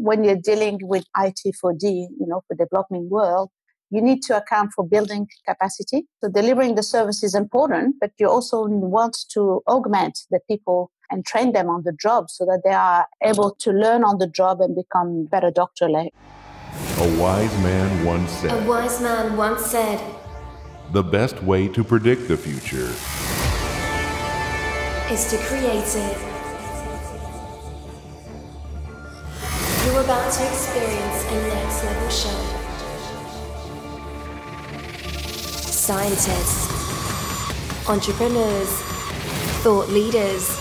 when you're dealing with IT4D, for the developing world, you need to account for building capacity. So delivering the service is important, but you also want to augment the people and train them on the job so that they are able to learn on the job and become better doctors. A wise man once said, the best way to predict the future is to create it. You're about to experience a next level show. Scientists, entrepreneurs, thought leaders.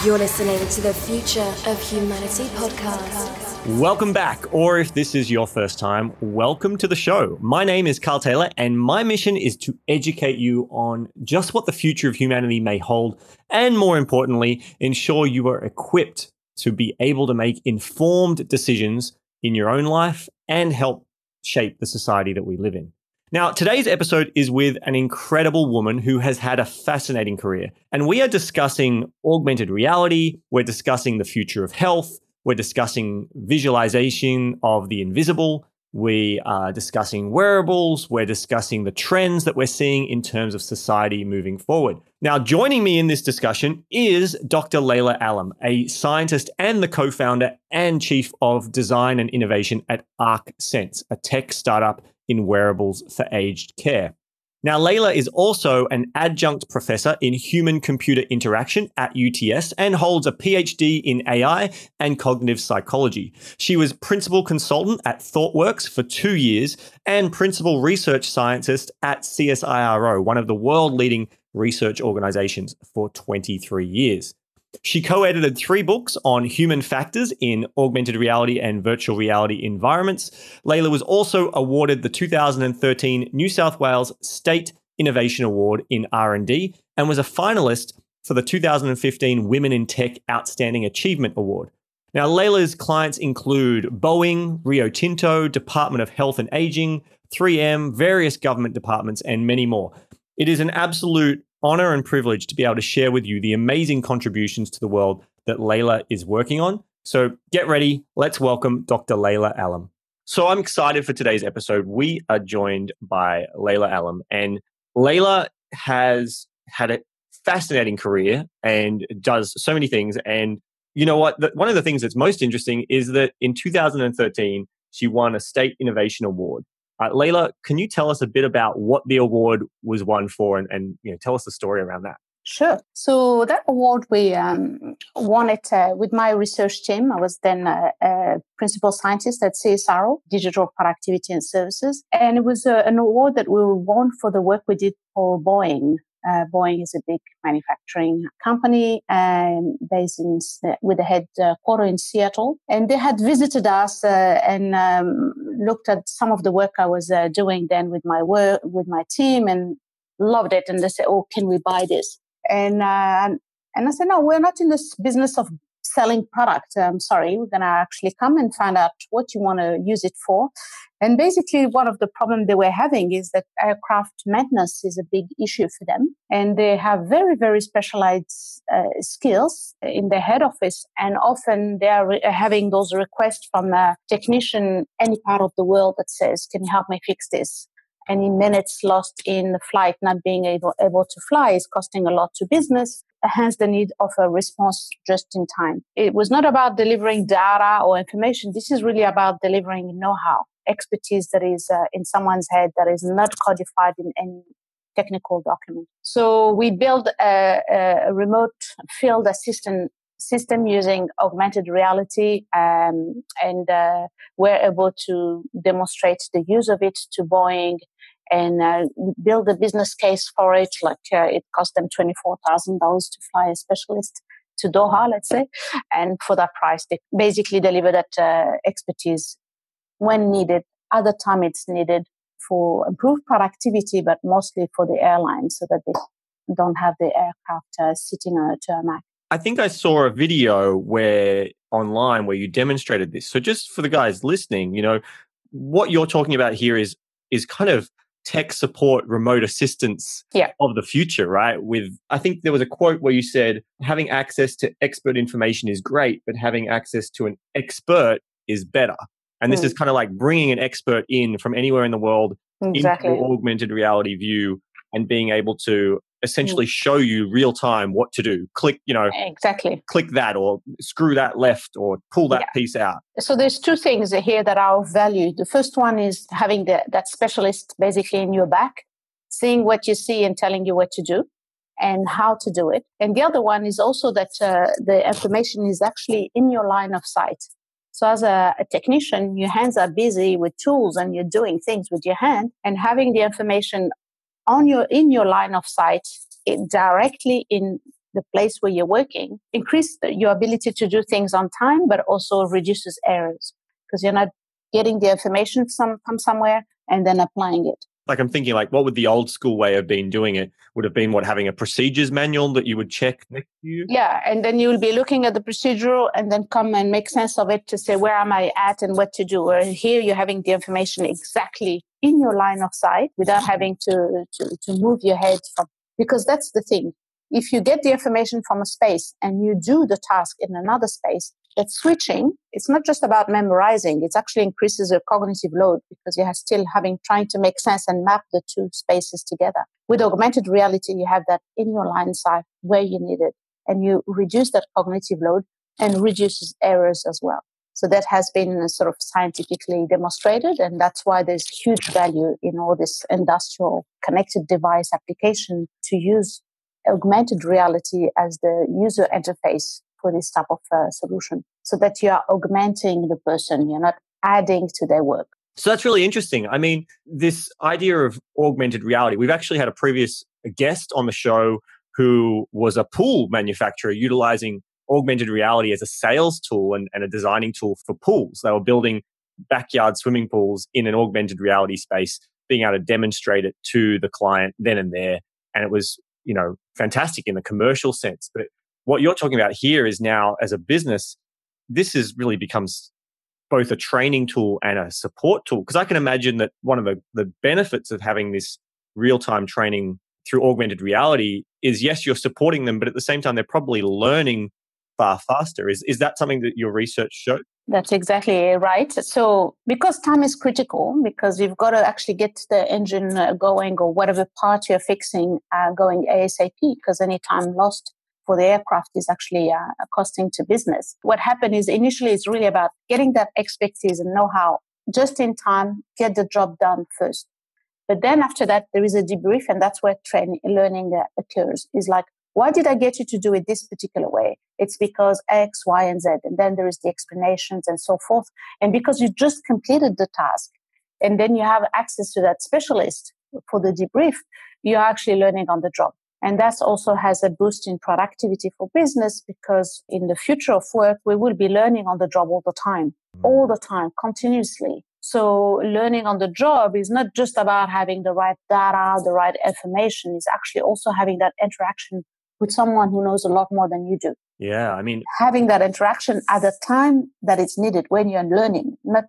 You're listening to the Future of Humanity podcast. Welcome back, or if this is your first time, welcome to the show. My name is Carl Taylor, and my mission is to educate you on just what the future of humanity may hold, and more importantly, ensure you are equipped to be able to make informed decisions in your own life and help shape the society that we live in. Now, today's episode is with an incredible woman who has had a fascinating career, and we are discussing augmented reality, we're discussing the future of health, we're discussing visualization of the invisible. We are discussing wearables. We're discussing the trends that we're seeing in terms of society moving forward. Now, joining me in this discussion is Dr. Laila Alam, a scientist and the co-founder and chief of design and innovation at ArcSense, a tech startup in wearables for aged care. Now, Laila is also an adjunct professor in human-computer interaction at UTS and holds a PhD in AI and cognitive psychology. She was principal consultant at ThoughtWorks for 2 years and principal research scientist at CSIRO, one of the world-leading research organizations, for 23 years. She co-edited 3 books on human factors in augmented reality and virtual reality environments. Laila was also awarded the 2013 New South Wales State Innovation Award in R&D and was a finalist for the 2015 Women in Tech Outstanding Achievement Award. Now, Laila's clients include Boeing, Rio Tinto, Department of Health and Aging, 3M, various government departments, and many more. It is an absolute honor and privilege to be able to share with you the amazing contributions to the world that Laila is working on. So get ready. Let's welcome Dr. Laila Alam. So I'm excited for today's episode. We are joined by Laila Alam, and Laila has had a fascinating career and does so many things. And you know what? One of the things that's most interesting is that in 2013, she won a State Innovation Award. Laila, can you tell us a bit about what the award was won for and tell us the story around that? Sure. So that award, we won it with my research team. I was then a principal scientist at CSIRO, Digital Productivity and Services. And it was an award that we won for the work we did for Boeing. Boeing is a big manufacturing company based with a headquarter in Seattle. And they had visited us and looked at some of the work I was doing then with my team and loved it. And they said, "Oh, can we buy this?" And I said, "No, we're not in this business of selling product. I'm sorry, we're going to actually come and find out what you want to use it for." And basically, one of the problems they were having is that aircraft maintenance is a big issue for them. And they have very, very specialized skills in their head office. And often they are having those requests from a technician, any part of the world, that says, "Can you help me fix this?" Any minutes lost in the flight, not being able to fly, is costing a lot to business. Hence the need of a response just in time. It was not about delivering data or information. This is really about delivering know-how, expertise that is in someone's head that is not codified in any technical document. So we built a remote field assistant system using augmented reality and we're able to demonstrate the use of it to Boeing and build a business case for it. Like it cost them $24,000 to fly a specialist to Doha, let's say. And for that price, they basically deliver that expertise when needed. Other time it's needed for improved productivity, but mostly for the airlines so that they don't have the aircraft sitting on a tarmac. I think I saw a video online where you demonstrated this. So just for the guys listening, what you're talking about here is kind of tech support, remote assistance of the future, right? I think there was a quote where you said, having access to expert information is great, but having access to an expert is better. And this is kind of like bringing an expert in from anywhere in the world into your augmented reality view and being able to essentially show you real time what to do. Click, click that or screw that left or pull that piece out. So there's two things here that are of value. The first one is having that specialist basically in your back, seeing what you see and telling you what to do and how to do it. And the other one is also that the information is actually in your line of sight. So as a technician, your hands are busy with tools and you're doing things with your hand, and having the information in your line of sight directly in the place where you're working increases your ability to do things on time, but also reduces errors because you're not getting the information from somewhere and then applying it. Like I'm thinking what would the old school way of doing it would have been having a procedures manual that you would check next to you? Yeah, and then you'll be looking at the procedural and then come and make sense of it to say, where am I at and what to do? Where here you're having the information exactly in your line of sight without having to move your head from, because that's the thing. If you get the information from a space and you do the task in another space, that switching, it's not just about memorizing, it actually increases your cognitive load because you are still trying to make sense and map the two spaces together. With augmented reality, you have that in your line of sight where you need it, and you reduce that cognitive load and reduces errors as well. So that has been sort of scientifically demonstrated, and that's why there's huge value in all this industrial connected device application to use augmented reality as the user interface for this type of solution, so that you are augmenting the person, you're not adding to their work. So that's really interesting. I mean, this idea of augmented reality, we've actually had a previous guest on the show who was a pool manufacturer utilizing augmented reality as a sales tool and a designing tool for pools. They were building backyard swimming pools in an augmented reality space, being able to demonstrate it to the client then and there. And it was, fantastic in the commercial sense. But what you're talking about here is now, as a business, this really becomes both a training tool and a support tool. Because I can imagine that one of the benefits of having this real-time training through augmented reality is, yes, you're supporting them, but at the same time, they're probably learning far faster. Is that something that your research showed? That's exactly right. So because time is critical, because you've got to actually get the engine going or whatever part you're fixing going ASAP, because any time lost for the aircraft is actually costing to business. What happened is initially it's really about getting that expertise and know-how just in time, get the job done first. But then after that, there is a debrief, and that's where learning occurs. Is like, why did I get you to do it this particular way? It's because X, Y, and Z. And then there is the explanations and so forth. And because you just completed the task, and then you have access to that specialist for the debrief, you're actually learning on the job. And that also has a boost in productivity for business, because in the future of work, we will be learning on the job all the time, continuously. So learning on the job is not just about having the right data, the right information. It's actually also having that interaction with someone who knows a lot more than you do. Yeah, I mean, having that interaction at the time that it's needed when you're learning, not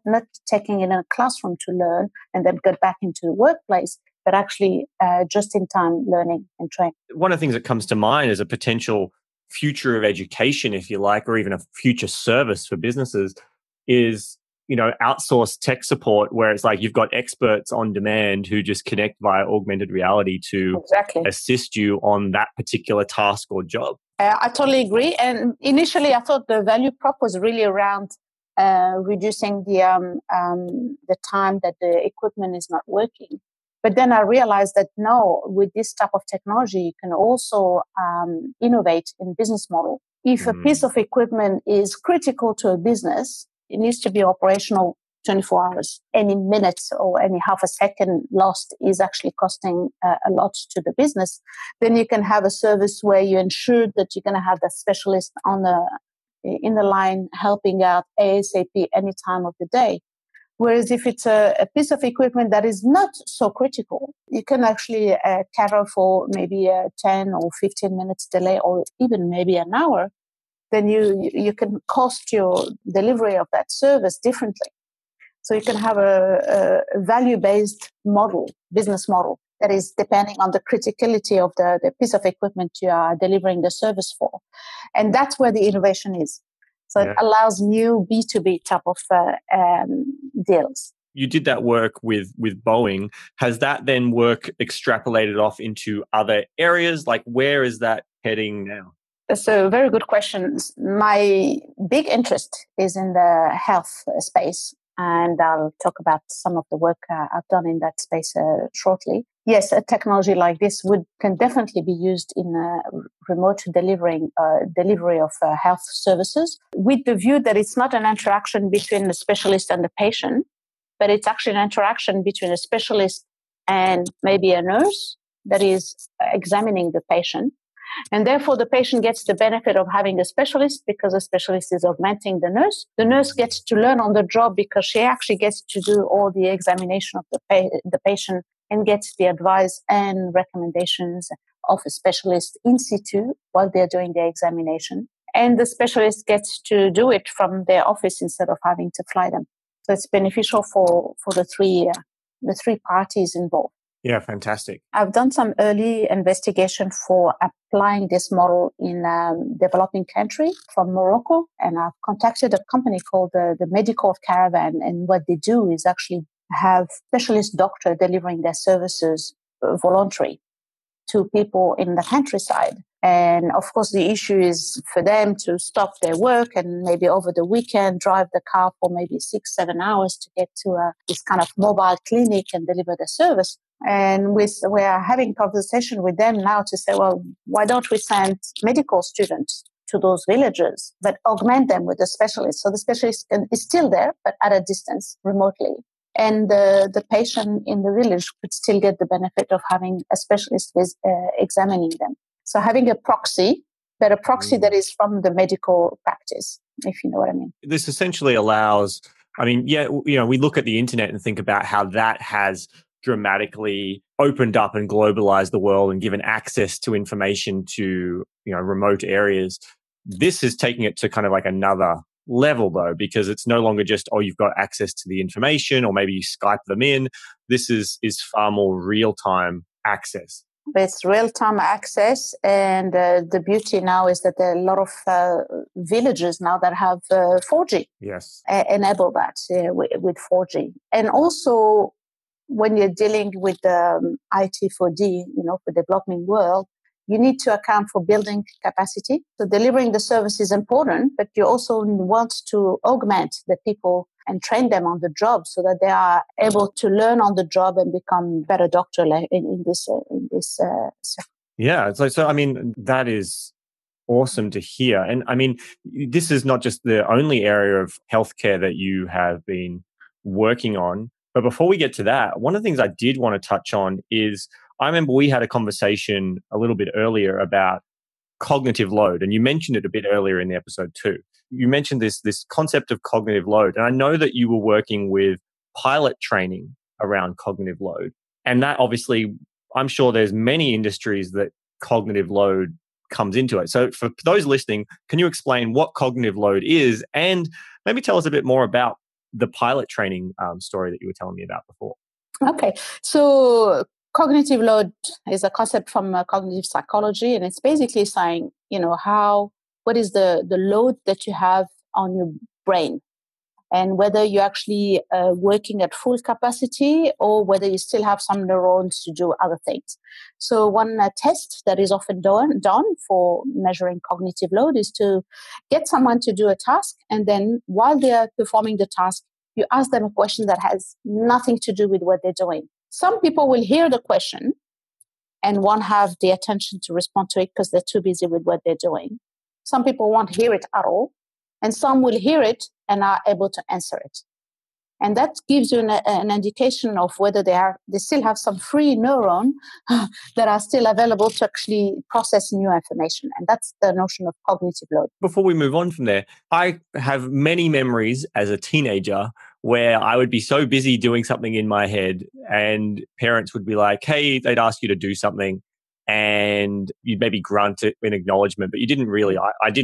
taking it in a classroom to learn and then get back into the workplace, but actually just in time learning and training. One of the things that comes to mind is a potential future of education, if you like, or even a future service for businesses is, outsourced tech support, where it's like you've got experts on demand who just connect via augmented reality to assist you on that particular task or job. I totally agree. And initially, I thought the value prop was really around reducing the time that the equipment is not working. But then I realized that no, with this type of technology, you can also innovate in business model. If a piece of equipment is critical to a business, it needs to be operational 24 hours. Any minute or any half a second lost is actually costing a lot to the business. Then you can have a service where you ensure that you're going to have that specialist in the line helping out ASAP any time of the day. Whereas if it's a piece of equipment that is not so critical, you can actually cater for maybe a 10 or 15 minutes delay, or even maybe an hour. Then you can cost your delivery of that service differently. So you can have a value-based model business model that is depending on the criticality of the piece of equipment you are delivering the service for. And that's where the innovation is. So it allows new B2B type of deals. You did that work with Boeing. Has that then work extrapolated off into other areas? Like, where is that heading now? So very good questions. My big interest is in the health space, and I'll talk about some of the work I've done in that space shortly. Yes, a technology like this can definitely be used in remote delivery of health services, with the view that it's not an interaction between the specialist and the patient, but it's actually an interaction between a specialist and maybe a nurse that is examining the patient. And therefore, the patient gets the benefit of having a specialist because a specialist is augmenting the nurse. The nurse gets to learn on the job because she actually gets to do all the examination of the patient and gets the advice and recommendations of a specialist in situ while they're doing the examination. And the specialist gets to do it from their office instead of having to fly them. So it's beneficial for the three parties involved. Yeah, fantastic. I've done some early investigation for applying this model in a developing country from Morocco. And I've contacted a company called the Medical Caravan. And what they do is actually have specialist doctor delivering their services voluntary to people in the countryside. And of course, the issue is for them to stop their work and maybe over the weekend drive the car for maybe 6-7 hours to get to this kind of mobile clinic and deliver the service. And we are having conversation with them now to say, well, why don't we send medical students to those villages, but augment them with a specialist? So the specialist is still there, but at a distance, remotely. And the patient in the village could still get the benefit of having a specialist examining them. So having a proxy, but a proxy that is from the medical practice, if you know what I mean. This essentially allows, we look at the internet and think about how that has dramatically opened up and globalized the world and given access to information to, remote areas. This is taking it to kind of like another level though, because it's no longer just, you've got access to the information or maybe you Skype them in. This is far more real-time access. It's real-time access, and the beauty now is that there are a lot of villages now that have 4G. Yes, enable that with 4G. And also, when you're dealing with IT 4D, for the developing world, you need to account for building capacity. So delivering the service is important, but you also want to augment the people and train them on the job so that they are able to learn on the job and become better doctor in this sector. Yeah, that is awesome to hear. And this is not just the only area of healthcare that you have been working on. But before we get to that, one of the things I did want to touch on is, I remember we had a conversation a little bit earlier about cognitive load, and you mentioned it a bit earlier in the episode too. You mentioned this concept of cognitive load, and I know that you were working with pilot training around cognitive load, and that obviously, I'm sure there's many industries that cognitive load comes into it. So for those listening, can you explain what cognitive load is, and maybe tell us a bit more about the pilot training story that you were telling me about before? Okay, so cognitive load is a concept from cognitive psychology, and it's basically saying, what is the load that you have on your brain, and whether you're actually working at full capacity or whether you still have some neurons to do other things. So one test that is often done for measuring cognitive load is to get someone to do a task, and then while they are performing the task, you ask them a question that has nothing to do with what they're doing. Some people will hear the question and won't have the attention to respond to it because they're too busy with what they're doing. Some people won't hear it at all, and some will hear it and are able to answer it. And that gives you an indication of whether they still have some free neuron that are still available to actually process new information. And that's the notion of cognitive load. Before we move on from there, I have many memories as a teenager where I would be so busy doing something in my head, and parents would be like, hey, they'd ask you to do something, and you'd maybe grunt it in acknowledgement, but I didn't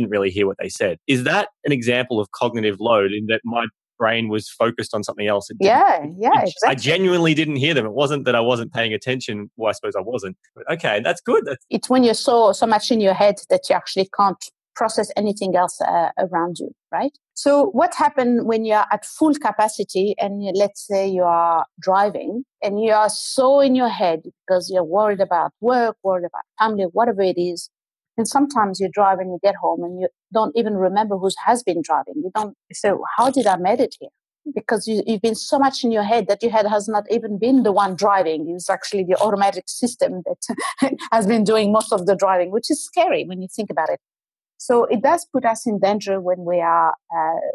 really hear what they said. Is that an example of cognitive load, in that my brain was focused on something else. Exactly. I genuinely didn't hear them. It wasn't that I wasn't paying attention. Well, I suppose I wasn't. But okay, that's good. It's when you're so much in your head that you actually can't process anything else around you, right? So what happens when you're at full capacity and let's say you are driving and you are so in your head because you're worried about work, worried about family, whatever it is. And sometimes you drive and you get home and you don't even remember who has been driving. You don't say, how did I made it here? Because you've been so much in your head that your head has not even been the one driving. It's actually the automatic system that has been doing most of the driving, which is scary when you think about it. So it does put us in danger when we are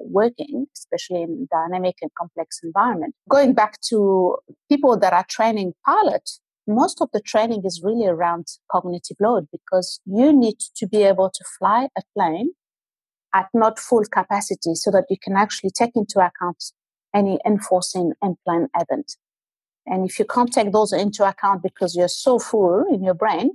working, especially in dynamic and complex environment. Going back to people that are training pilots, most of the training is really around cognitive load because you need to be able to fly a plane at not full capacity so that you can actually take into account any unforeseen unplanned event. And if you can't take those into account because you're so full in your brain,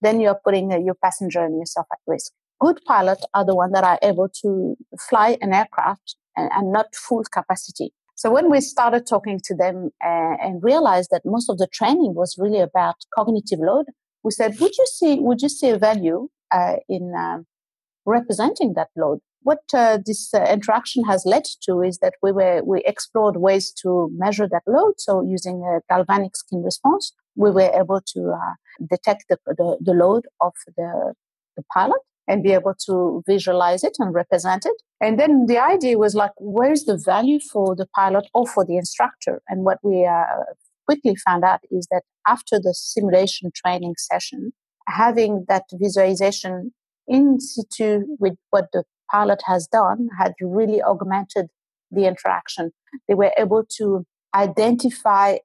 then you're putting your passenger and yourself at risk. Good pilots are the ones that are able to fly an aircraft and not full capacity. So when we started talking to them and realized that most of the training was really about cognitive load, we said, would you see a value in representing that load? What this interaction has led to is that we explored ways to measure that load. So using a galvanic skin response, we were able to detect the load of the pilot and be able to visualize it and represent it. And then the idea was like, where's the value for the pilot or for the instructor? And what we quickly found out is that after the simulation training session, having that visualization in situ with what the pilot has done had really augmented the interaction. They were able to identify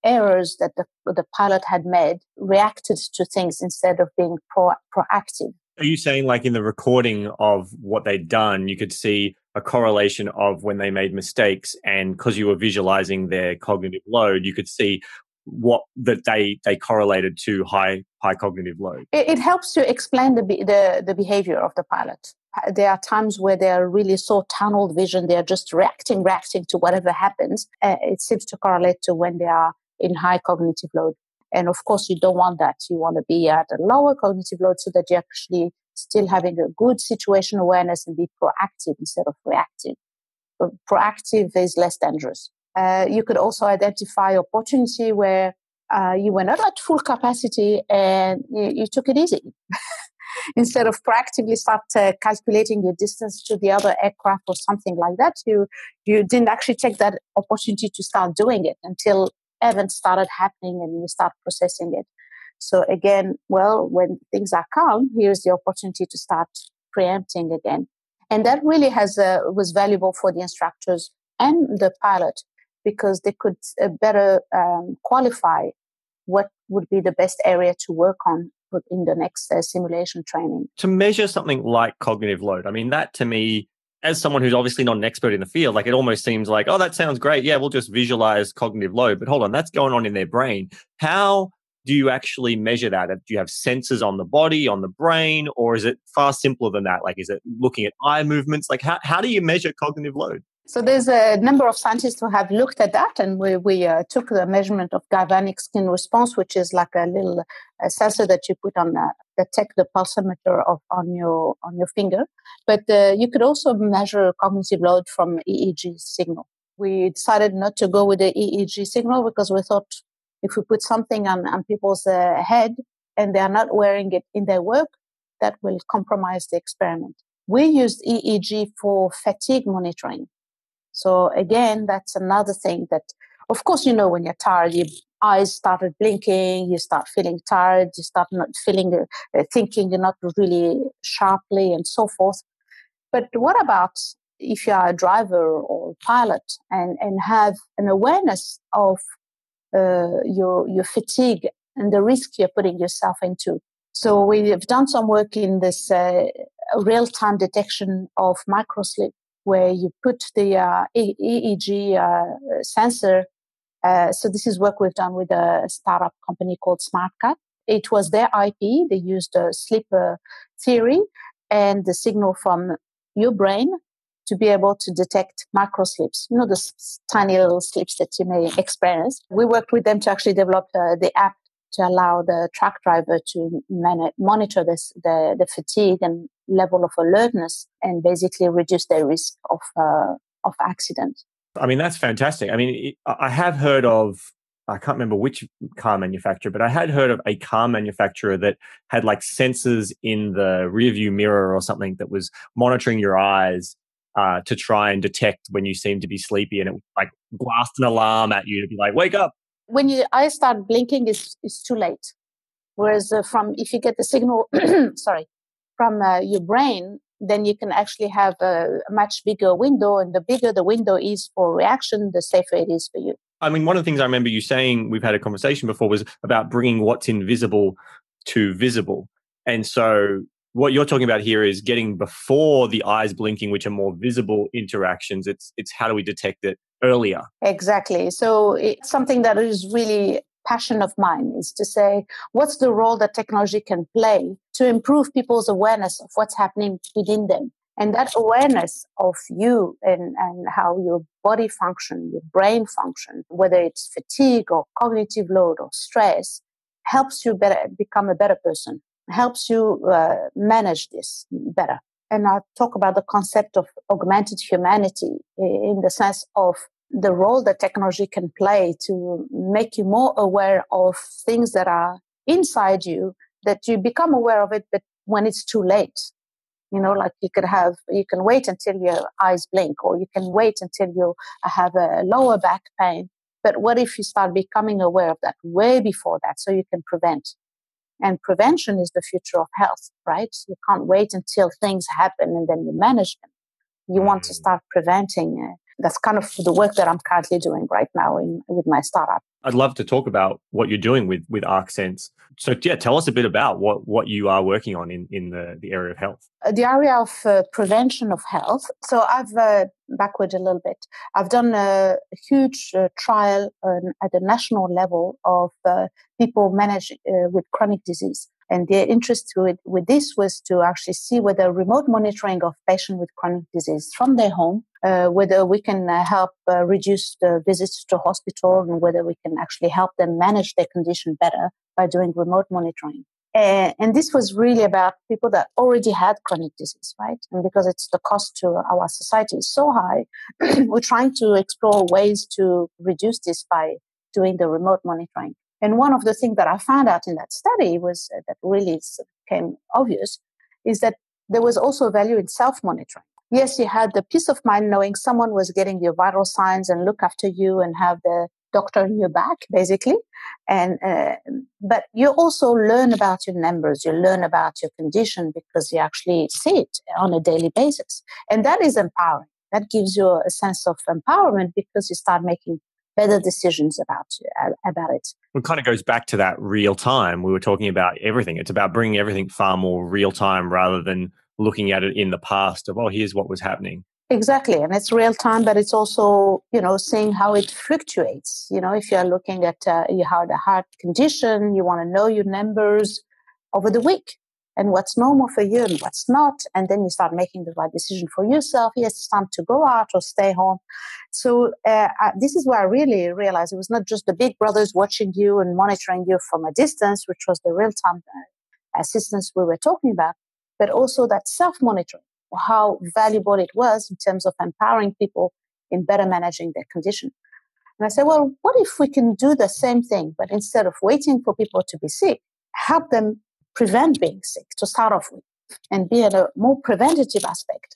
errors that the pilot had made, reacted to things instead of being proactive. Are you saying like in the recording of what they'd done, you could see a correlation of when they made mistakes, and because you were visualizing their cognitive load, you could see what that they correlated to high cognitive load? It helps to explain the behavior of the pilot. There are times where they are really so tunnel vision, they are just reacting to whatever happens. It seems to correlate to when they are in high cognitive load. And of course, you don't want that. You want to be at a lower cognitive load so that you're actually still having a good situation awareness and be proactive instead of reactive. But proactive is less dangerous. You could also identify opportunity where you were not at full capacity and you took it easy. Instead of proactively start calculating your distance to the other aircraft or something like that, you didn't actually take that opportunity to start doing it until events started happening and you start processing it. So again, well, when things are calm, here's the opportunity to start preempting again. And that really was valuable for the instructors and the pilot because they could better qualify what would be the best area to work on in the next simulation training. To measure something like cognitive load, I mean, that to me, as someone who's obviously not an expert in the field, like it almost seems like, oh, that sounds great. Yeah, we'll just visualize cognitive load. But hold on, that's going on in their brain. How do you actually measure that? Do you have sensors on the body, on the brain, or is it far simpler than that? Like, is it looking at eye movements? Like, how do you measure cognitive load? So there's a number of scientists who have looked at that, and we took the measurement of galvanic skin response, which is like a little sensor that you put on that take the pulsometer on your finger. But you could also measure cognitive load from EEG signal. We decided not to go with the EEG signal because we thought if we put something on people's head and they are not wearing it in their work, that will compromise the experiment. We used EEG for fatigue monitoring. So again, that's another thing that, of course, when you're tired, your eyes started blinking, you start feeling tired, you start not feeling, thinking not really sharply and so forth. But what about if you are a driver or pilot and have an awareness of your fatigue and the risk you're putting yourself into? So we have done some work in this real-time detection of microsleep, where you put the EEG sensor. So this is work we've done with a startup company called SmartCat. It was their IP. They used sleep theory and the signal from your brain to be able to detect micro sleeps, the tiny little sleeps that you may experience. We worked with them to actually develop the app to allow the truck driver to monitor the fatigue and level of alertness and basically reduce their risk of accident. I mean, that's fantastic. I mean, I have heard of, I can't remember which car manufacturer, but I had heard of a car manufacturer that had like sensors in the rearview mirror or something that was monitoring your eyes to try and detect when you seem to be sleepy, and it would like blast an alarm at you to be like, wake up. When your eyes start blinking, it's too late. Whereas if you get the signal, from your brain, then you can actually have a much bigger window, and the bigger the window is for reaction, the safer it is for you. I mean, one of the things I remember you saying, we've had a conversation before, was about bringing what's invisible to visible. And so what you're talking about here is getting before the eyes blinking, which are more visible interactions. It's how do we detect it earlier? Exactly. So it's something that is really passion of mine, is to say, what's the role that technology can play to improve people's awareness of what's happening within them? And that awareness of you and how your body function, your brain function, whether it's fatigue or cognitive load or stress, helps you become a better person, helps you manage this better. And I'll talk about the concept of augmented humanity in the sense of the role that technology can play to make you more aware of things that are inside you, that you become aware of it, but when it's too late. Like you can wait until your eyes blink, or you can wait until you have a lower back pain. But what if you start becoming aware of that way before that, so you can prevent? And prevention is the future of health, right? You can't wait until things happen and then you manage them. You want to start preventing. That's kind of the work that I'm currently doing right now with my startup. I'd love to talk about what you're doing with ArcSense. So yeah, tell us a bit about what you are working on in the area of health. The area of prevention of health. So I've, backward a little bit, I've done a huge trial at the national level of people managed with chronic disease. And the interest with this was to actually see whether remote monitoring of patients with chronic disease from their home, whether we can help reduce the visits to hospital, and whether we can actually help them manage their condition better by doing remote monitoring. And this was really about people that already had chronic disease, right? And because it's the cost to our society is so high, we're trying to explore ways to reduce this by doing the remote monitoring. And one of the things that I found out in that study was that really became obvious is that there was also value in self-monitoring. Yes, you had the peace of mind knowing someone was getting your vital signs and look after you and have the doctor in your back, basically. And but you also learn about your numbers, you learn about your condition because you actually see it on a daily basis. And that is empowering. That gives you a sense of empowerment because you start making better decisions about it. It kind of goes back to that real time. We were talking about everything. It's about bringing everything far more real time rather than looking at it in the past of, here's what was happening. Exactly. And it's real time, but it's also, seeing how it fluctuates. If you're looking at you had a heart condition, you want to know your numbers over the week and what's normal for you and what's not. And then you start making the right decision for yourself. Yes, it's time to go out or stay home. So this is where I really realized it was not just the big brothers watching you and monitoring you from a distance, which was the real-time assistance we were talking about, but also that self-monitoring, how valuable it was in terms of empowering people in better managing their condition. And I said, well, what if we can do the same thing, but instead of waiting for people to be sick, help them prevent being sick to start off with and be at a more preventative aspect.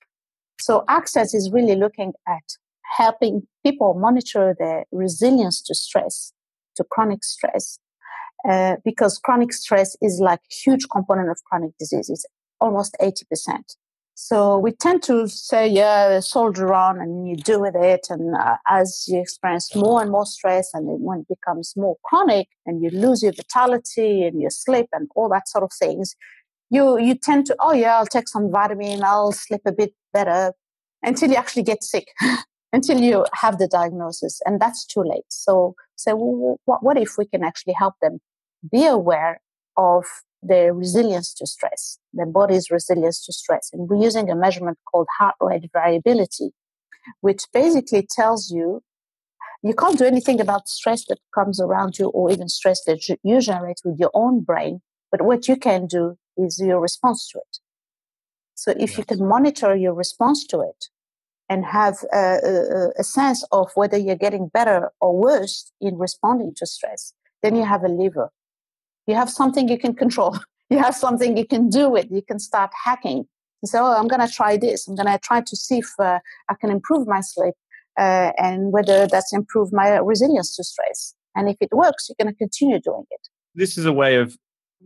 So ArcSense is really looking at helping people monitor their resilience to stress, to chronic stress, because chronic stress is like a huge component of chronic disease. It's almost 80%. So we tend to say, soldier on and you deal with it. And as you experience more and more stress and when it becomes more chronic and you lose your vitality and your sleep and all that sort of things, you tend to, I'll take some vitamin, I'll sleep a bit better until you actually get sick, until you have the diagnosis. And that's too late. So what if we can actually help them be aware of their resilience to stress, their body's resilience to stress. And we're using a measurement called heart rate variability, which basically tells you can't do anything about stress that comes around you or even stress that you generate with your own brain. But what you can do is your response to it. So if you can monitor your response to it and have a sense of whether you're getting better or worse in responding to stress, then you have a lever. You have something you can control. You have something you can do with. You can start hacking. And say, I'm going to try this. I'm going to try to see if I can improve my sleep and whether that's improved my resilience to stress. And if it works, you're going to continue doing it. This is a way of,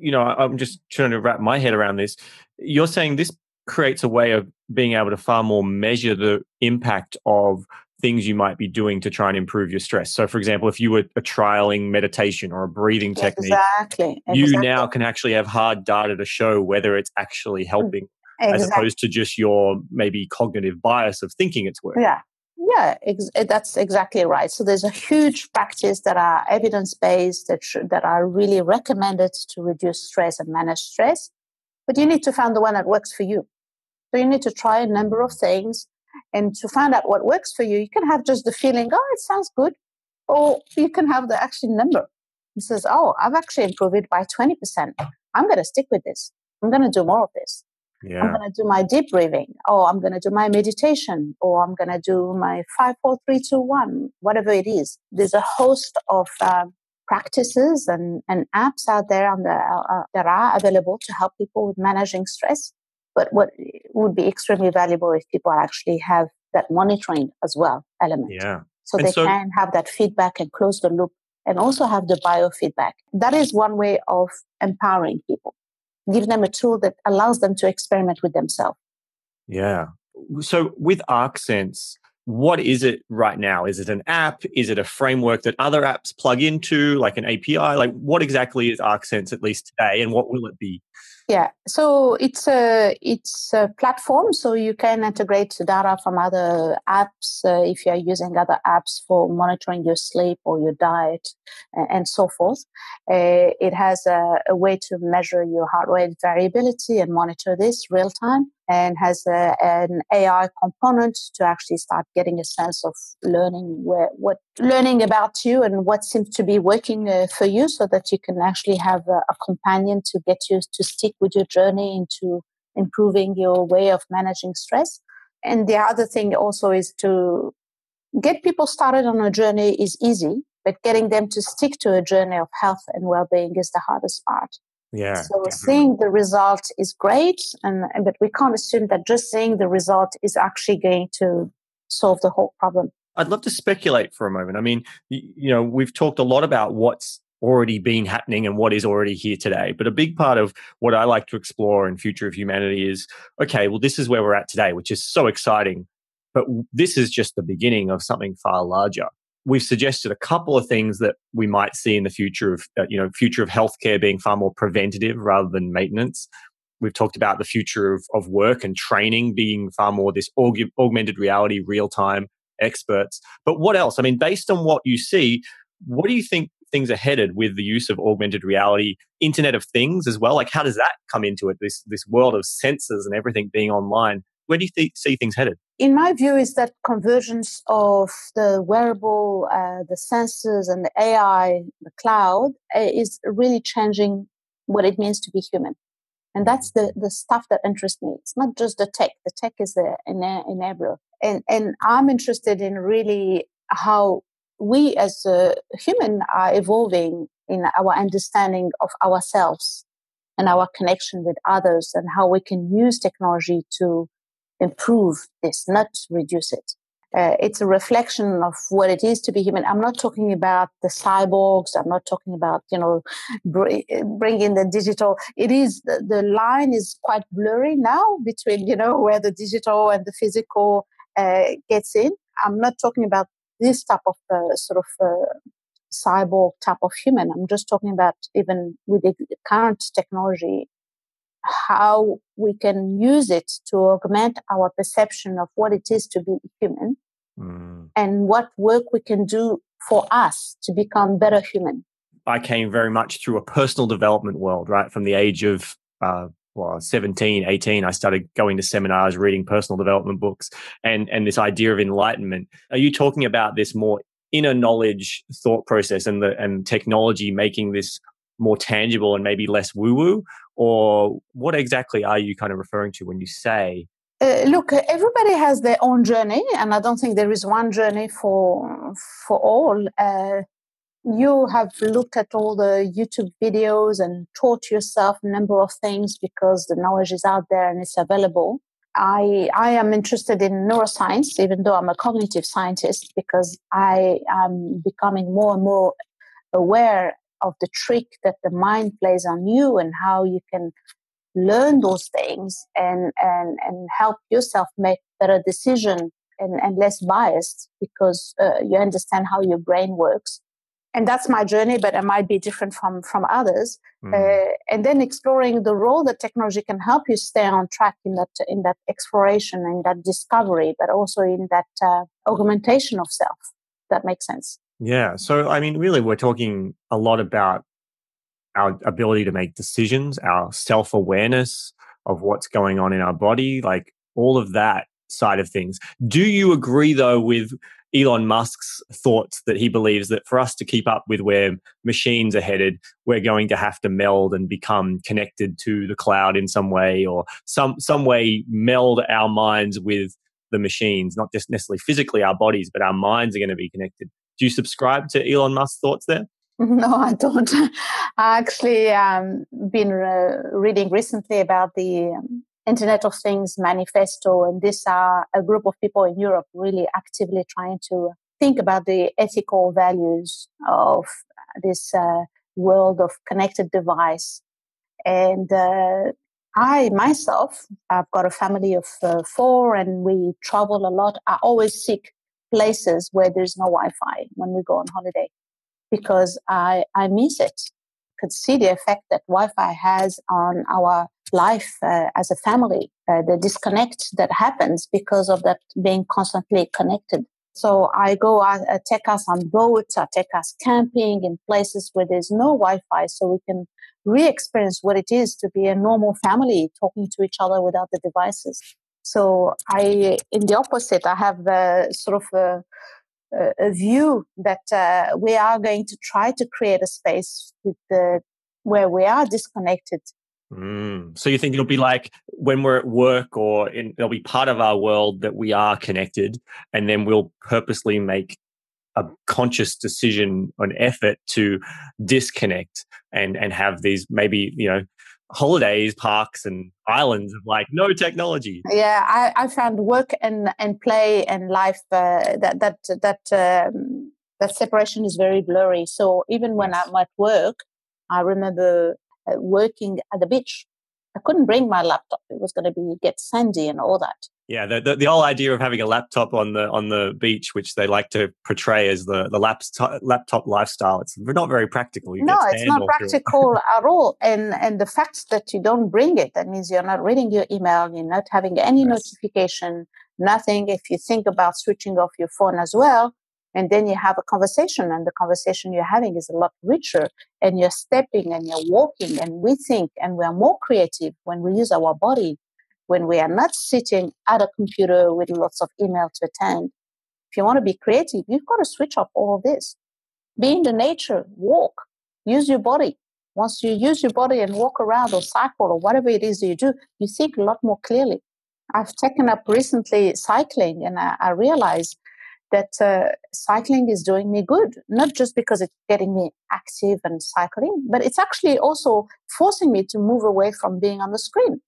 I'm just trying to wrap my head around this. You're saying this creates a way of being able to far more measure the impact of things you might be doing to try and improve your stress. So, for example, if you were trialing meditation or a breathing technique, you now can actually have hard data to show whether it's actually helping, as opposed to just your maybe cognitive bias of thinking it's working. Yeah, that's exactly right. So there's a huge practice that are evidence-based that are really recommended to reduce stress and manage stress. But you need to find the one that works for you. So you need to try a number of things. And to find out what works for you, you can have just the feeling, it sounds good. Or you can have the actual number. It says, I've actually improved it by 20%. I'm going to stick with this. I'm going to do more of this. Yeah. I'm going to do my deep breathing. Or I'm going to do my meditation. Or I'm going to do my 5, 4, 3, 2, 1, whatever it is. There's a host of practices and apps out there that are available to help people with managing stress. But what would be extremely valuable if people actually have that monitoring as well element. Yeah. So they can have that feedback and close the loop and also have the biofeedback. That is one way of empowering people. Give them a tool that allows them to experiment with themselves. Yeah. So with ArcSense, what is it right now? Is it an app? Is it a framework that other apps plug into, like an API? Like what exactly is ArcSense at least today, and what will it be? Yeah, so it's a platform, so you can integrate data from other apps if you are using other apps for monitoring your sleep or your diet and so forth. It has a way to measure your heart rate variability and monitor this real time, and has an AI component to actually start getting a sense of learning about you and what seems to be working for you, so that you can actually have a companion to get you to stick with your journey into improving your way of managing stress. And the other thing also is to get people started on a journey is easy, but getting them to stick to a journey of health and well-being is the hardest part. Yeah. So definitely. Seeing the result is great, but we can't assume that just seeing the result is actually going to solve the whole problem. I'd love to speculate for a moment. I mean, we've talked a lot about what's already been happening and what is already here today. But a big part of what I like to explore in Future of Humanity is, okay, well, this is where we're at today, which is so exciting. But this is just the beginning of something far larger. We've suggested a couple of things that we might see in the future of, future of healthcare being far more preventative rather than maintenance. We've talked about the future of work and training being far more this augmented reality, real-time experts. But what else? I mean, based on what you see, what do you think things are headed with the use of augmented reality, Internet of Things as well? Like, how does that come into it? This world of sensors and everything being online. Where do you see things headed? In my view, is that convergence of the wearable, the sensors and the AI, the cloud, is really changing what it means to be human. And that's the stuff that interests me. It's not just the tech. The tech is the enabler. And I'm interested in really how we as a human are evolving in our understanding of ourselves and our connection with others, and how we can use technology to improve this, not reduce it. It's a reflection of what it is to be human. I'm not talking about the cyborgs. I'm not talking about, bringing the digital. It is, the line is quite blurry now between, where the digital and the physical gets in. I'm not talking about this type of cyborg type of human. I'm just talking about, even with the current technology, how we can use it to augment our perception of what it is to be human, and what work we can do for us to become better human. I came very much through a personal development world, right? From the age of 17, 18, I started going to seminars, reading personal development books and this idea of enlightenment. Are you talking about this more inner knowledge thought process and technology making this more tangible and maybe less woo-woo? Or what exactly are you kind of referring to when you say? Look, everybody has their own journey, and I don't think there is one journey for all. You have looked at all the YouTube videos and taught yourself a number of things because the knowledge is out there and it's available. I am interested in neuroscience, even though I'm a cognitive scientist, because I am becoming more and more aware of the trick that the mind plays on you and how you can learn those things and help yourself make better decision and less biased because you understand how your brain works. And that's my journey, but it might be different from others. And then exploring the role that technology can help you stay on track in that exploration, in that discovery, but also in that augmentation of self. That makes sense. Yeah. So, I mean, really, we're talking a lot about our ability to make decisions, our self-awareness of what's going on in our body, like all of that side of things. Do you agree, though, with Elon Musk's thoughts that he believes that for us to keep up with where machines are headed, we're going to have to meld and become connected to the cloud in some way, or some way meld our minds with the machines, not just necessarily physically our bodies, but our minds are going to be connected. Do you subscribe to Elon Musk's thoughts there? No, I don't. I actually been reading recently about the Internet of Things manifesto, and these are a group of people in Europe really actively trying to think about the ethical values of this world of connected device. And I myself, I've got a family of 4, and we travel a lot. I always seek places where there's no Wi-Fi when we go on holiday, because I miss it. Could see the effect that Wi-Fi has on our life as a family, the disconnect that happens because of that being constantly connected. So I go, I take us on boats, I take us camping in places where there's no Wi-Fi, so we can re-experience what it is to be a normal family talking to each other without the devices. So in the opposite, I have the sort of a view that we are going to try to create a space where we are disconnected. So you think it'll be like when we're at work, or it'll be part of our world that we are connected, and then we'll purposely make a conscious decision, an effort to disconnect and have these maybe, holidays, parks and islands of like no technology. Yeah, I found work and play and life that separation is very blurry. So even when I'm at work, I remember working at the beach. I couldn't bring my laptop; it was going to get sandy and all that. Yeah, the whole idea of having a laptop on the beach, which they like to portray as the laptop lifestyle, it's not very practical. No, it's not practical at all. And the fact that you don't bring it, that means you're not reading your email, you're not having any notification, nothing. If you think about switching off your phone as well, and then you have a conversation, and the conversation you're having is a lot richer, and you're stepping and you're walking, and we think, and we are more creative when we use our body, when we are not sitting at a computer with lots of email to attend. If you want to be creative, you've got to switch off all of this. Be in the nature, walk, use your body. Once you use your body and walk around or cycle or whatever it is you do, you think a lot more clearly. I've taken up recently cycling, and I realized that cycling is doing me good, not just because it's getting me active and cycling, but it's actually also forcing me to move away from being on the screen.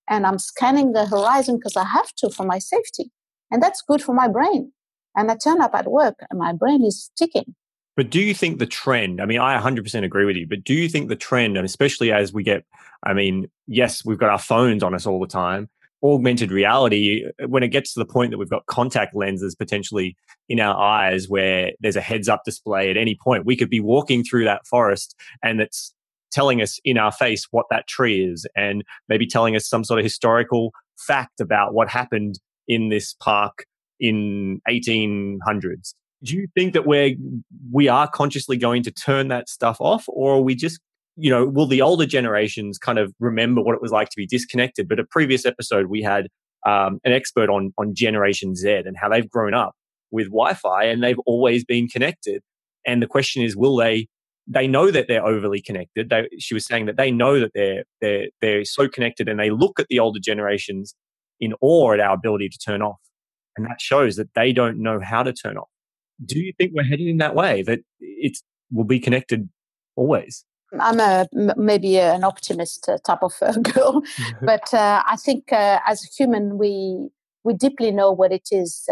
And I'm scanning the horizon because I have to for my safety. And that's good for my brain. And I turn up at work and my brain is ticking. But do you think the trend, I mean, I 100% agree with you, but do you think the trend, and especially as we get, I mean, yes, we've got our phones on us all the time, augmented reality, when it gets to the point that we've got contact lenses potentially in our eyes where there's a heads up display at any point, we could be walking through that forest and it's telling us in our face what that tree is, and maybe telling us some sort of historical fact about what happened in this park in 1800s. Do you think that we are consciously going to turn that stuff off, or are we just, will the older generations kind of remember what it was like to be disconnected? But a previous episode, we had an expert on Generation Z and how they've grown up with Wi-Fi and they've always been connected. And the question is, will they know that they're overly connected. She was saying that they know that they're so connected, and they look at the older generations in awe at our ability to turn off. And that shows that they don't know how to turn off. Do you think we're headed in that way, that we'll be connected always? I'm maybe an optimist type of girl, but I think as a human, we deeply know what it is.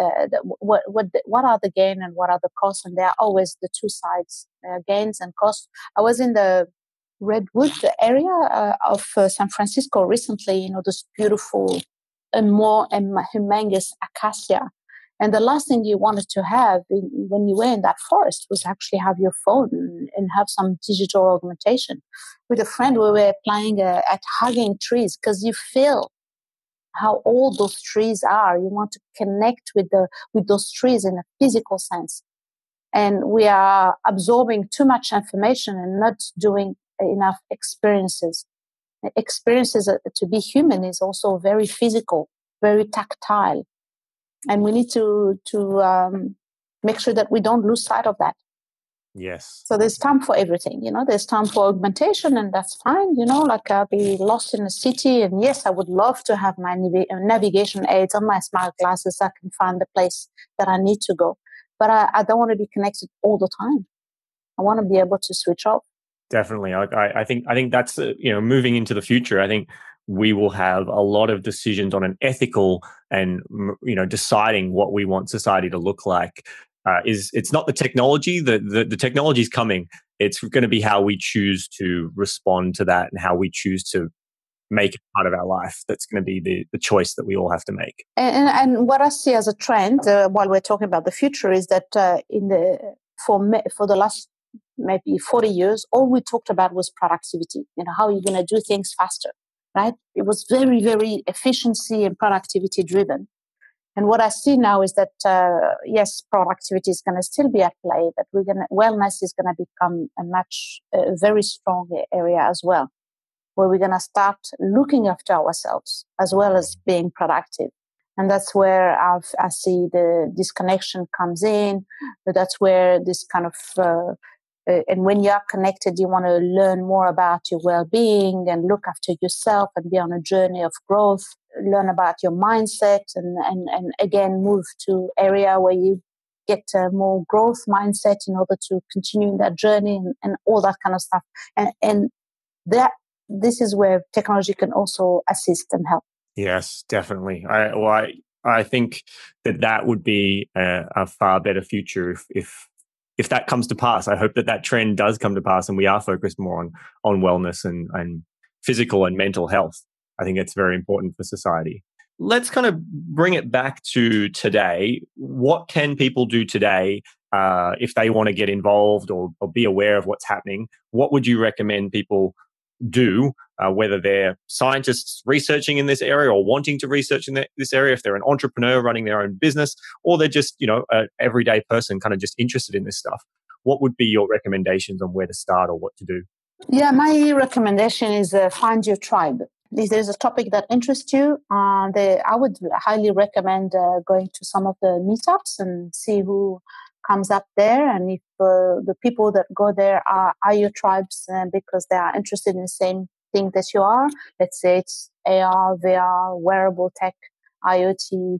What are the gain and what are the costs, and there are always the two sides, gains and costs. I was in the Redwood area of San Francisco recently. This beautiful and more humongous acacia. And the last thing you wanted to have when you were in that forest was actually have your phone and have some digital augmentation. With a friend, we were playing at hugging trees because you feel how old those trees are. You want to connect with those trees in a physical sense. And we are absorbing too much information and not doing enough experiences. Experiences to be human is also very physical, very tactile. And we need to make sure that we don't lose sight of that. Yes. So there's time for everything, There's time for augmentation, and that's fine, Like I'll be lost in a city, and yes, I would love to have my navigation aids on my smart glasses so I can find the place that I need to go. But I don't want to be connected all the time. I want to be able to switch off. Definitely. I think that's, moving into the future, I think we will have a lot of decisions on an ethical and, deciding what we want society to look like. It's not the technology, the technology is coming. It's going to be how we choose to respond to that and how we choose to make it part of our life. That's going to be the choice that we all have to make. And what I see as a trend while we're talking about the future is that for the last maybe 40 years, all we talked about was productivity. How are you going to do things faster, right? It was very, very efficiency and productivity driven. And what I see now is that, yes, productivity is going to still be at play, but wellness is going to become a very strong area as well, where we're going to start looking after ourselves as well as being productive. And that's where I see the disconnection comes in. But that's where this kind of, and when you are connected, you want to learn more about your well-being and look after yourself and be on a journey of growth, learn about your mindset and again, move to area where you get a more growth mindset in order to continue in that journey and all that kind of stuff. And this is where technology can also assist and help. Yes, definitely. I think that would be a far better future if that comes to pass. I hope that trend does come to pass and we are focused more on wellness and physical and mental health. I think it's very important for society. Let's kind of bring it back to today. What can people do today if they want to get involved or be aware of what's happening? What would you recommend people do, whether they're scientists researching in this area or wanting to research in this area, if they're an entrepreneur running their own business, or they're just, an everyday person kind of just interested in this stuff? What would be your recommendations on where to start or what to do? Yeah, my recommendation is find your tribe. If there's a topic that interests you, I would highly recommend going to some of the meetups and see who comes up there, and if the people that go there are your tribes because they are interested in the same thing that you are. Let's say it's AR, VR, wearable tech, IoT,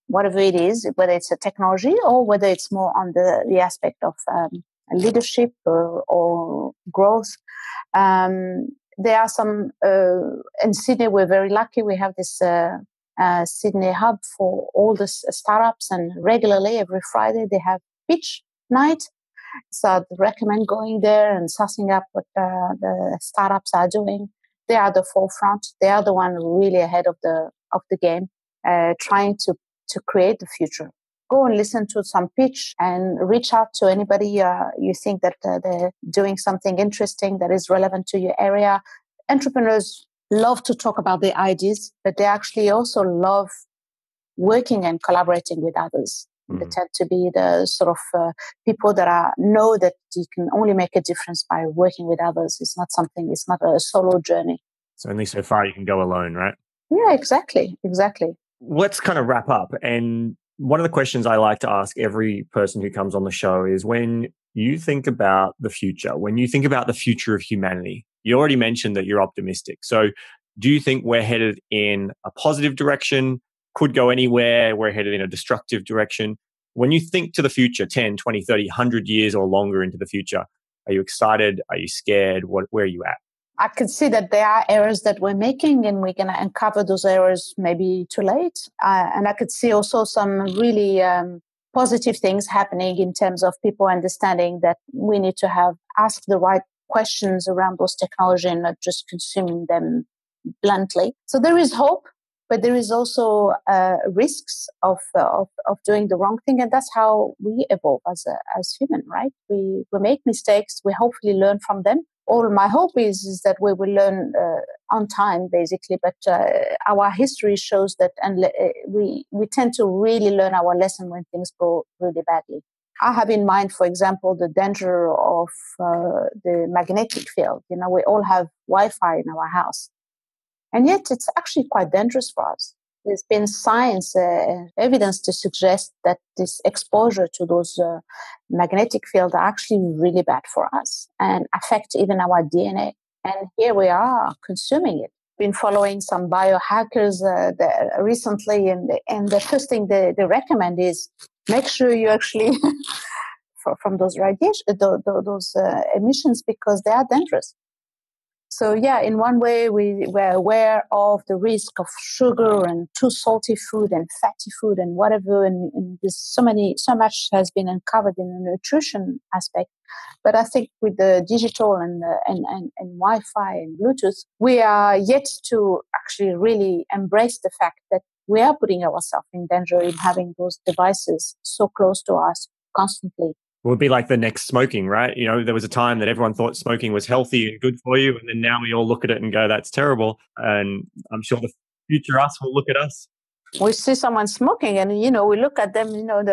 whatever it is, whether it's a technology or whether it's more on the aspect of leadership or growth. There are some, in Sydney, we're very lucky. We have this Sydney hub for all the startups, and regularly every Friday they have pitch night. So I'd recommend going there and sussing up what the startups are doing. They are the forefront. They are the one really ahead of the game, trying to create the future. Go and listen to some pitch and reach out to anybody you think that they're doing something interesting that is relevant to your area. Entrepreneurs love to talk about their ideas, but they actually also love working and collaborating with others. They tend to be the sort of people that know that you can only make a difference by working with others. It's not a solo journey. It's only so far you can go alone, right? Yeah, exactly. Let's kind of wrap up. And one of the questions I like to ask every person who comes on the show is, when you think about the future, when you think about the future of humanity, you already mentioned that you're optimistic. So do you think we're headed in a positive direction? Could go anywhere? We're headed in a destructive direction? When you think to the future, 10, 20, 30, 100 years or longer into the future, are you excited? Are you scared? Where are you at? I can see that there are errors that we're making, and we're going to uncover those errors maybe too late. And I could see also some really positive things happening in terms of people understanding that we need to ask the right questions around those technology and not just consuming them bluntly. So there is hope, but there is also risks of doing the wrong thing, and that's how we evolve as human, right? We make mistakes. We hopefully learn from them. All my hope is that we will learn on time, basically. But our history shows that, and we tend to really learn our lesson when things go really badly. I have in mind, for example, the danger of the magnetic field. You know, we all have Wi-Fi in our house, and yet it's actually quite dangerous for us. There's been science evidence to suggest that this exposure to those magnetic fields are actually really bad for us and affect even our DNA. And here we are consuming it. Been following some biohackers recently, and the first thing they recommend is make sure you actually from those radiation, those emissions, because they are dangerous. So yeah, in one way, we're aware of the risk of sugar and too salty food and fatty food and whatever. And there's so much has been uncovered in the nutrition aspect. But I think with the digital and Wi-Fi and Bluetooth, we are yet to actually really embrace the fact that we are putting ourselves in danger in having those devices so close to us constantly. It would be like the next smoking, right? You know, there was a time that everyone thought smoking was healthy and good for you. And then now we all look at it and go, that's terrible. And I'm sure the future us will look at us. We see someone smoking and, you know, we look at them, you know,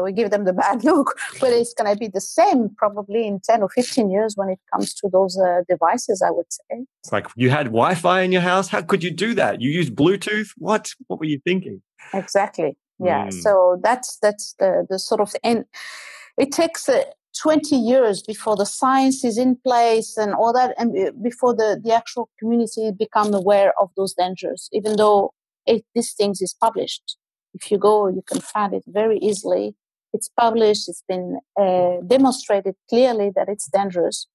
we give them the bad look, but it's going to be the same probably in 10 or 15 years when it comes to those devices, I would say. It's like, you had Wi-Fi in your house? How could you do that? You used Bluetooth? What were you thinking? Exactly. Yeah. So that's the sort of, and it takes 20 years before the science is in place and all that, and before the actual community become aware of those dangers, even though these things is published. If you go, you can find it very easily. It's published. It's been demonstrated clearly that it's dangerous,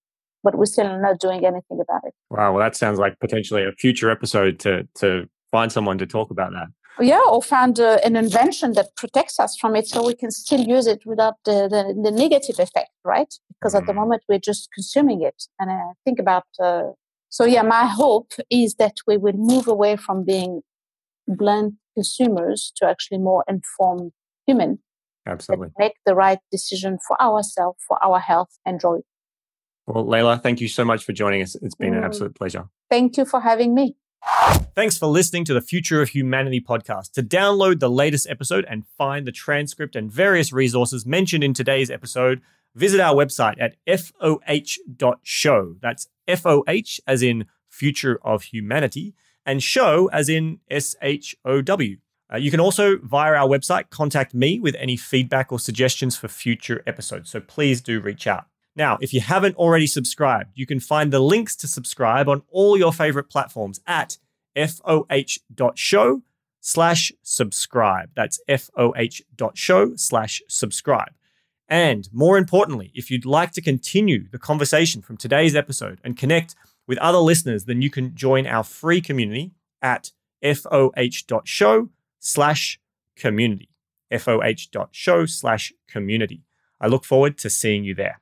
but we're still not doing anything about it. Wow. Well, that sounds like potentially a future episode to find someone to talk about that. Yeah, or find an invention that protects us from it so we can still use it without the negative effect, right? Because at the moment we're just consuming it. And I think about, so yeah, my hope is that we will move away from being blunt consumers to actually more informed human. Absolutely. Make the right decision for ourselves, for our health and joy. Well, Leila, thank you so much for joining us. It's been an absolute pleasure. Thank you for having me. Thanks for listening to the Future of Humanity podcast. To download the latest episode and find the transcript and various resources mentioned in today's episode, visit our website at foh.show. That's FOH as in Future of Humanity, and show as in SHOW. You can also, via our website, contact me with any feedback or suggestions for future episodes. So please do reach out. Now, if you haven't already subscribed, you can find the links to subscribe on all your favorite platforms at foh.show/subscribe. That's foh.show/subscribe. And more importantly, if you'd like to continue the conversation from today's episode and connect with other listeners, then you can join our free community at foh.show/community. foh.show/community. I look forward to seeing you there.